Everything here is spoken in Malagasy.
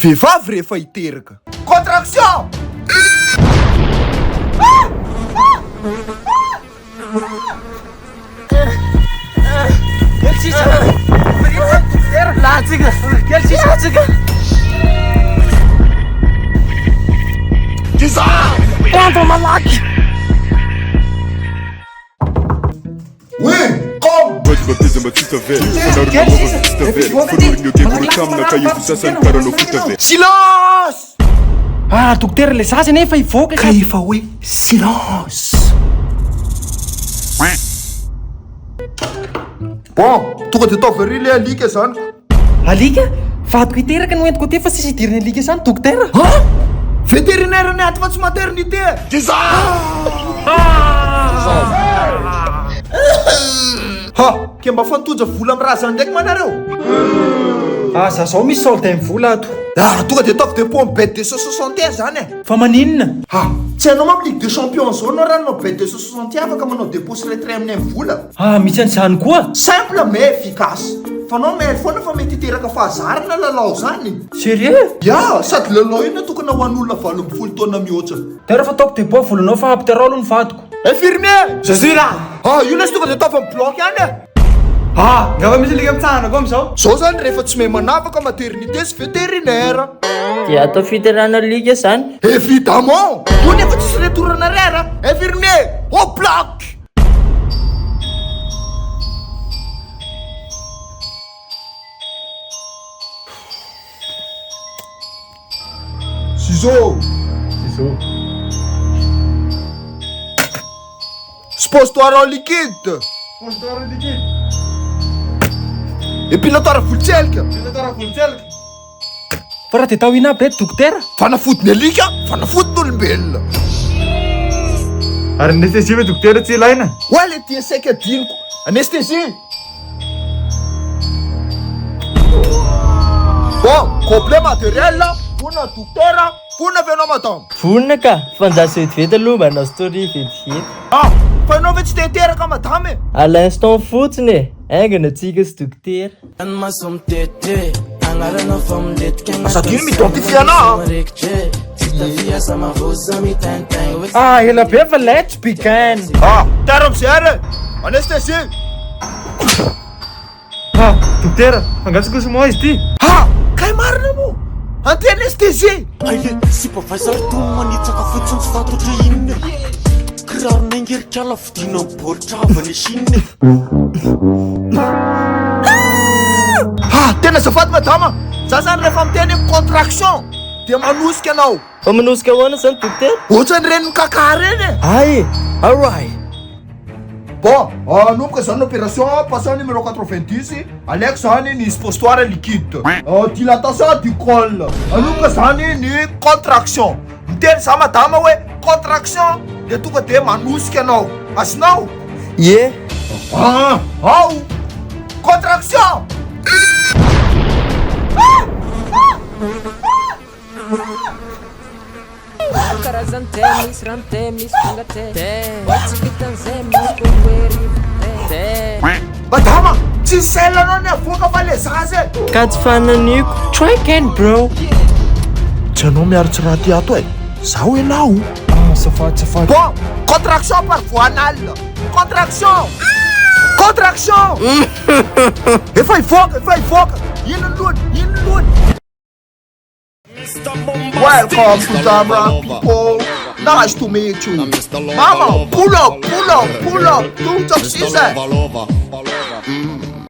vehivavy rehefa hiteraka. Contraction! Oui, kom! Silence! Ah, dokotera le zaza nefa ivoaka Ka efa hoe silence. Bon, tonga de tao very le alika zany. alika vadiko hiteraka no entiko te fa sisy idiriny alika zany dokotera. Ha? Vétérinaire ny aty fa tsy maternité. Ha, ke mba fantoja vola amin'ny razana ndraiky manareo. Ah, za zao misy solde amin'ny vola ato. Ah, tonga de ataoko de pomme bête de 161 zany e. Fa maninona? Ha, tsy hainao mampa Ligue des Champions zao anao raha nanao bête de 161 afaka manao dépôt retrait amin'ny amin'ny vola. Ah, misy an'izany koa. Simple mais efficace. Fa anao mahay foana fa mety hiteraka fahazarana lalao zany. Sérieux? Ya, sady lalao io natokana ho an'olona 20 taona mihoatra. Tera fa ataoko dépôt volanao fa apiterolo ny vadiko. Infirmier! Je suis là! Ah, io lesy tonga de ataova amin'ny bloc ihany e. Ah, ngava misy alika mitsahana koa amizao. Zao zany rehefa tsy mahay manavaka maternité sy vétérinaire. Dia atao fiterana alika zany. Évidemment! Io nefa tsisy retour en arrière. Infirmier! Au bloc! Ciseaux! Spostoir en liquide! Spostoir en liquide. Épilatoire volotselika! Épilatoire volotselika. Fa raha de tao ina be dokotera? Fanafody ny alika, fanafody n'olombelona. Ary anestesie ve dokotera tsy ilaina? Oa le tia saika diniko. Anesthésie! Bon, complet matériel là. Fona dokotera, fona avy anao madame. Vonona ka, fanjaso vetivety aloha mba hanao story vetivety. Ah, fa anao ve tsy te hiteraka madame e? À l'instant fotsiny e, aingana antsika sy dokotera. Sady ino m'identifie anao Ah, ela be fa let's begin. Ah, tara amizay ary. Anesthésie! Ah, dokotera, angatsikoso moa izy ty. Ah, kay marina mo. Anty anesthésie! Aile, supervisor toy manitsaka fotsiny tsy fantatra inona. Kiraro nangerika lavidina baolitra avy any Chine. Ah, tena azafady madama. Za zany rehefa miteny contraction dia manosika anao. Fa manosika ahoana zany dokotera? Ohatrany reny kaka reny e. Ay, alright. Bon, nomboka zany l'opération patient numéro 90 alaiko zany ny spostoir liquide. Dilatation du col. Nomboka zany ny contraction. Miteny za madama hoe contraction dia tonga de manosika anao. Azonao? Ye. Ah, ao. Contraction. Madama, tsy sela anao ny avoaka fa le zaza e. Ka tsy fananiko. Try again bro. Tsy anao miaritsy raha ty ato e. Zaho enao. Ah, safady. Bon, contraction par voie anale. Contraction. Contraction. Efa ivoaka. Ino lohany. Welcome to Zamra people. Nice to meet you. Mama, pull up. Don't talk,